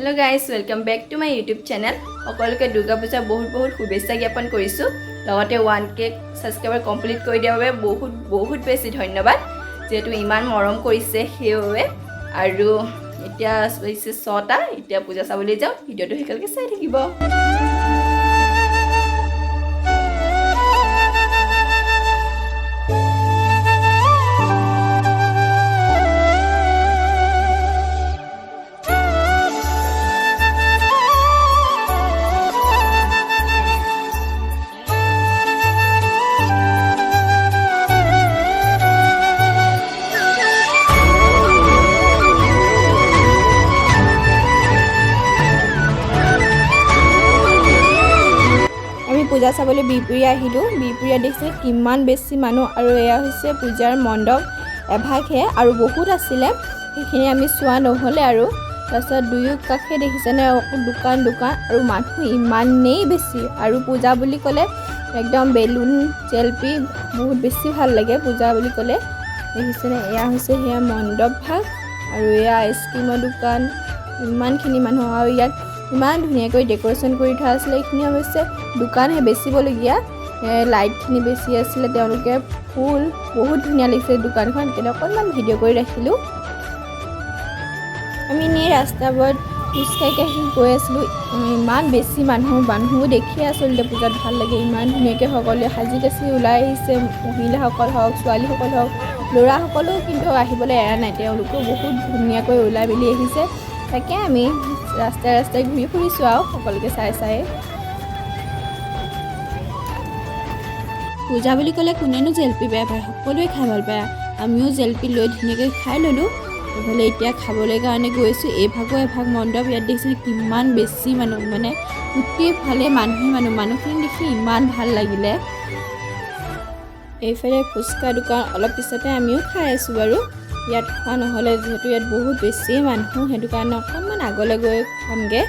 Hello guys, welcome back to my YouTube channel. সকলোকে দুৰ্গা পূজা বহুত শুভেচ্ছা জ্ঞাপন কৰিছো। লগতে 1k সাবস্ক্ৰাইবাৰ কমপ্লিট কৰি দিয়াৰ বাবে বহুত বেছি ধন্যবাদ। যেহেতু ইমান মৰম কৰিছে সেইবাবে আৰু এতিয়া হৈছে 6টা এতিয়া পূজা চাবলৈ যাও। ভিডিওটো হেকলকে চাই থাকিব। পূজা চাবলৈ বিপুৰীয়া আহিলোঁ। বিপুৰীয়া দেখিছে কিমান বেছি মানুহ আৰু এয়া হৈছে পূজাৰ মণ্ডপ এভাগহে আৰু বহুত আছিলে সেইখিনি আমি চোৱা নহ'লে আৰু তাৰপিছত দুয়ো কাষে দেখিছেনে দোকান আৰু মানুহ ইমানেই বেছি আৰু পূজা বুলি ক'লে একদম বেলুন জেলপি বহুত বেছি ভাল লাগে পূজা বুলি ক'লে দেখিছেনে এয়া হৈছে সেয়া মণ্ডপ ভাগ আৰু এয়া আইচক্ৰীমৰ দোকান ইমানখিনি মানুহ আৰু ইয়াত ইমান ধুনীয়াকৈ ডেকোৰেশ্যন কৰি থোৱা আছিলে এইখিনি অৱশ্যে দোকানহে বেচিবলগীয়া লাইটখিনি বেছি আছিলে তেওঁলোকে ফুল বহুত ধুনীয়া লাগিছে দোকানখন কেনে অকণমান ভিডিঅ' কৰি ৰাখিলোঁ আমি নি ৰাস্তাবোৰত খোজকাঢ়ি গৈ আছিলোঁ ইমান বেছি মানুহো দেখিয়ে আচলতে পূজাত ভাল লাগে ইমান ধুনীয়াকৈ সকলোৱে সাজি কাচি ওলাই আহিছে মহিলাসকল হওক ছোৱালীসকল হওক ল'ৰাসকলেও কিন্তু আহিবলৈ এৰা নাই তেওঁলোকেও বহুত ধুনীয়াকৈ ওলাই মেলি আহিছে তাকে আমি ৰাস্তাই ঘূৰি ফুৰিছোঁ আৰু সকলোকে চাই পূজা বুলি ক'লে কোনেনো জেলপি বেয়া পায় সকলোৱে খাই ভাল পায় আমিও জেলপি লৈ ধুনীয়াকৈ খাই ল'লোঁ এইফালে এতিয়া খাবলৈ কাৰণে গৈছোঁ এভাগ মণ্ডপ ইয়াত দেখিছে কিমান বেছি মানুহ মানে গোটেইফালে মানুহখিনি দেখি ইমান ভাল লাগিলে এইফালে ফুচকা দোকান অলপ পিছতে আমিও খাই আছোঁ বাৰু ইয়াত খোৱা নহ'লে যিহেতু ইয়াত বহুত বেছি মানুহ সেইটো কাৰণে অকণমান আগলৈ গৈ খামগৈ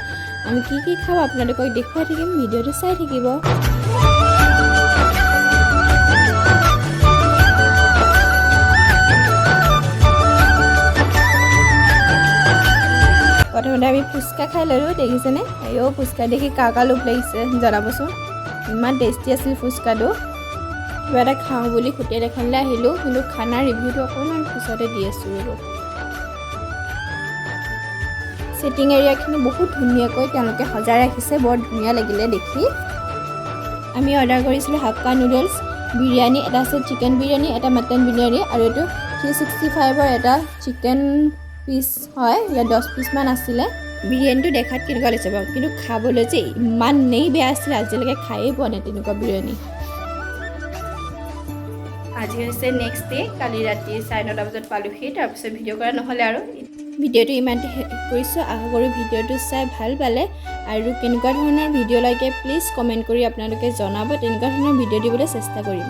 আমি কি খাওঁ আপোনালোকক দেখুৱাই থাকিম ভিডিঅ'টো চাই থাকিব প্ৰথমতে আমি ফুচকা খাই ল'লোঁ দেখিছেনে এই ফুচকা দেখি কা লোভ লাগিছে জনাবচোন ইমান টেষ্টি আছিল ফুচকাটো কিবা এটা খাওঁ বুলি হোটেল এখনলৈ আহিলোঁ কিন্তু খানাৰ ৰিভিউটো অকণমান পিছতে দি আছোঁ ৰ'ব ছিটিং এৰিয়াখিনি বহুত ধুনীয়াকৈ তেওঁলোকে সজাই ৰাখিছে বৰ ধুনীয়া লাগিলে দেখি আমি অৰ্ডাৰ কৰিছিলোঁ হাক্কা নুডলছ বিৰিয়ানী এটা আছে চিকেন বিৰিয়ানী এটা মটন বিৰিয়ানী আৰু এইটো 365ৰ এটা চিকেন পিচ হয় ইয়াত 10 পিচমান আছিলে বিৰিয়ানীটো দেখাত কেনেকুৱা লাগিছে বাৰু কিন্তু খাবলৈ যে ইমানেই বেয়া আছিলে আজিলৈকে খায়েই পোৱা নাই তেনেকুৱা বিৰিয়ানী আজি হৈছে নেক্সট ডে কালি ৰাতি 9:30 বজাত পালোহি তাৰপিছত ভিডিঅ' কৰা নহ'লে আৰু ভিডিঅ'টো ইমানতে কৰিছোঁ আশা কৰোঁ ভিডিঅ'টো চাই ভাল পালে আৰু কেনেকুৱা ধৰণৰ ভিডিঅ' লাগে প্লিজ কমেণ্ট কৰি আপোনালোকে জনাব তেনেকুৱা ধৰণৰ ভিডিঅ' দিবলৈ চেষ্টা কৰিম